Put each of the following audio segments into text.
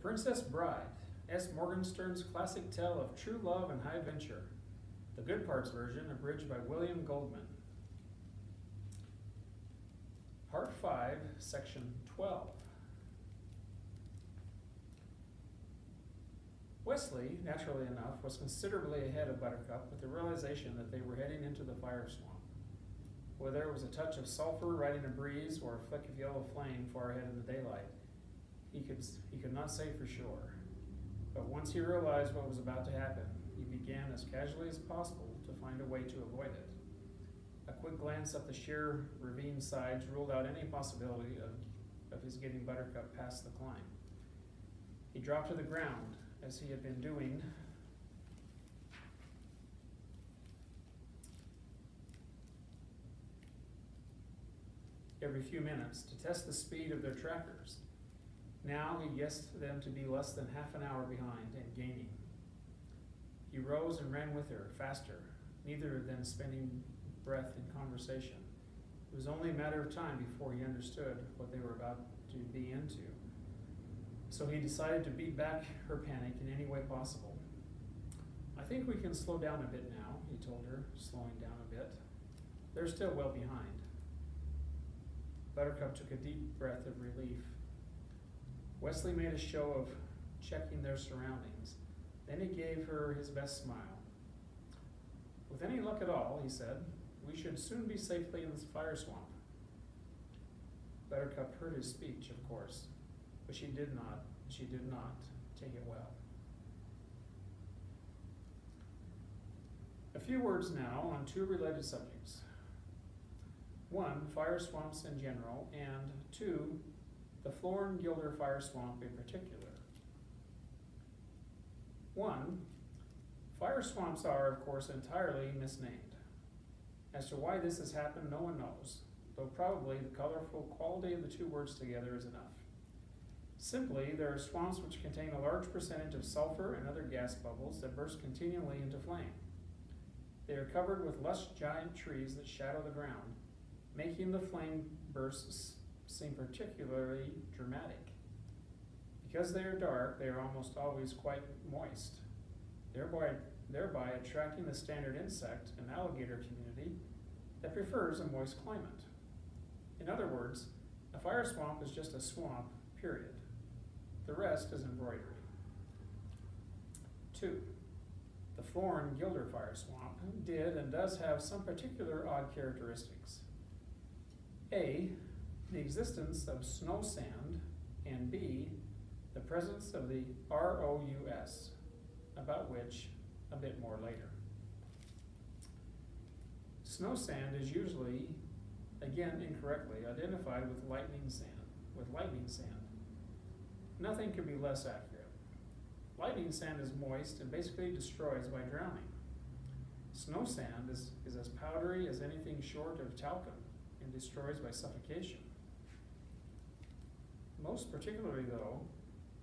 Princess Bride, S. Morgenstern's classic tale of true love and high adventure. The Good Parts version, abridged by William Goldman. Part 5, Section 12. Wesley, naturally enough, was considerably ahead of Buttercup with the realization that they were heading into the fire swamp. Whether it was a touch of sulfur riding a breeze or a flick of yellow flame far ahead in the daylight, he could not say for sure. But once he realized what was about to happen, he began as casually as possible to find a way to avoid it. A quick glance up the sheer ravine sides ruled out any possibility of his getting Buttercup past the climb. He dropped to the ground, as he had been doing every few minutes to test the speed of their trackers. Now he guessed them to be less than half an hour behind and gaining. He rose and ran with her, faster, neither of them spending breath in conversation. It was only a matter of time before he understood what they were about to be into. So he decided to beat back her panic in any way possible. "I think we can slow down a bit now," he told her, slowing down a bit. "They're still well behind." Buttercup took a deep breath of relief. Wesley made a show of checking their surroundings. Then he gave her his best smile. "With any luck at all," he said, "we should soon be safely in this fire swamp." Buttercup heard his speech, of course, but she did not take it well. A few words now on two related subjects. One, fire swamps in general, and two, the Florin Gilder fire swamp in particular. One, fire swamps are, of course, entirely misnamed. As to why this has happened, no one knows, though probably the colorful quality of the two words together is enough. Simply, there are swamps which contain a large percentage of sulfur and other gas bubbles that burst continually into flame. They are covered with lush giant trees that shadow the ground, making the flame bursts seem particularly dramatic. Because they are dark, they are almost always quite moist, thereby attracting the standard insect and alligator community that prefers a moist climate. In other words, a fire swamp is just a swamp, period. The rest is embroidery. 2. The Florin Gilder fire swamp did and does have some particular odd characteristics. A, the existence of snow sand, and B, the presence of the ROUS, about which a bit more later. Snow sand is usually, again incorrectly, identified with lightning sand. Nothing could be less accurate. Lightning sand is moist and basically destroys by drowning. Snow sand is as powdery as anything short of talcum and destroys by suffocation. Most particularly, though,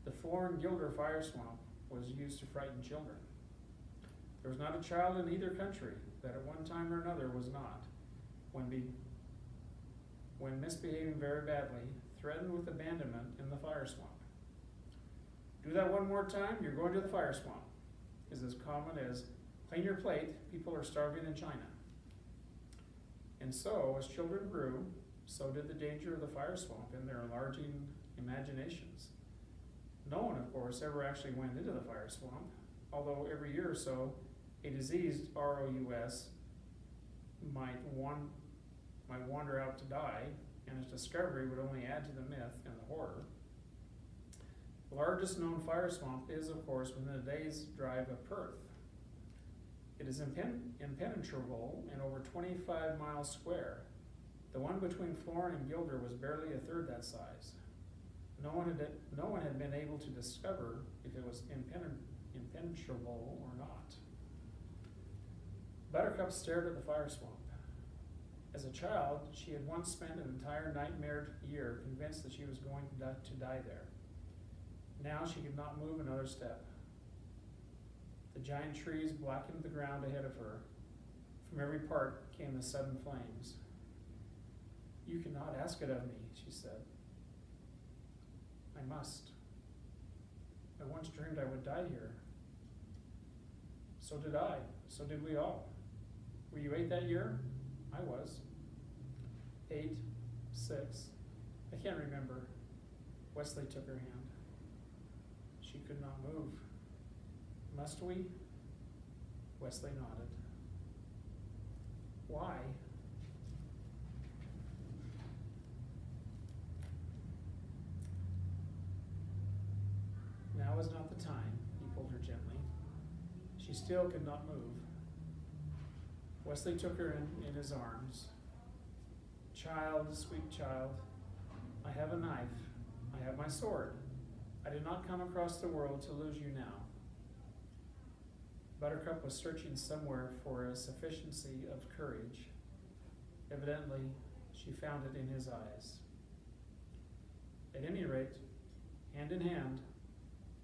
the Florin Gilder fire swamp was used to frighten children. There was not a child in either country that at one time or another was not, when misbehaving very badly, threatened with abandonment in the fire swamp. "Do that one more time, you're going to the fire swamp," is as common as "clean your plate, people are starving in China." And so, as children grew, so did the danger of the fire swamp in their enlarging imaginations. No one, of course, ever actually went into the fire swamp, although every year or so, a diseased ROUS might wander out to die, and its discovery would only add to the myth and the horror. The largest known fire swamp is, of course, within a day's drive of Perth. It is impenetrable and over 25 miles square. The one between Florin and Gilder was barely a third that size. No one had been able to discover if it was impenetrable or not. Buttercup stared at the fire swamp. As a child, she had once spent an entire nightmare year convinced that she was going to die there. Now she could not move another step. The giant trees blackened the ground ahead of her. From every part came the sudden flames. "You cannot ask it of me," she said. "I must." I once dreamed I would die here. So did I. So did we all. Were you 8 that year? I was. 8, 6. I can't remember. Wesley took her hand. She could not move. Must we? Wesley nodded. Why? Now is not the time, he pulled her gently. She still could not move. Wesley took her in his arms. Child, sweet child, I have a knife. I have my sword. I did not come across the world to lose you now. Buttercup was searching somewhere for a sufficiency of courage. Evidently, she found it in his eyes. At any rate, hand in hand,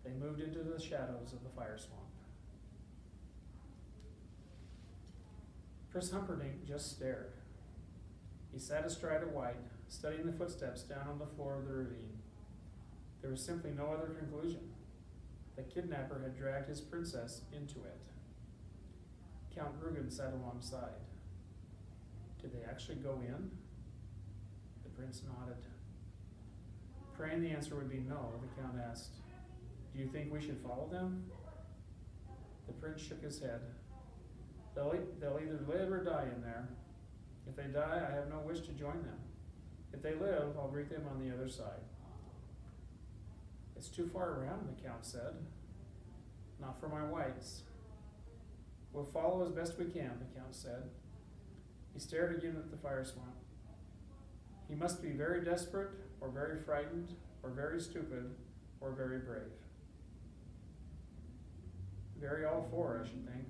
they moved into the shadows of the fire swamp. Chris Humperdinck just stared. He sat astride a white, studying the footsteps down on the floor of the ravine. There was simply no other conclusion. The kidnapper had dragged his princess into it. Count Rugen sat alongside. Did they actually go in? The prince nodded. Praying the answer would be no, the count asked, Do you think we should follow them? The prince shook his head. They'll either live or die in there. If they die, I have no wish to join them. If they live, I'll greet them on the other side. It's too far around, the count said. Not for my whites. We'll follow as best we can, the count said. He stared again at the fire swamp. He must be very desperate, or very frightened, or very stupid, or very brave. Very all four, I should think.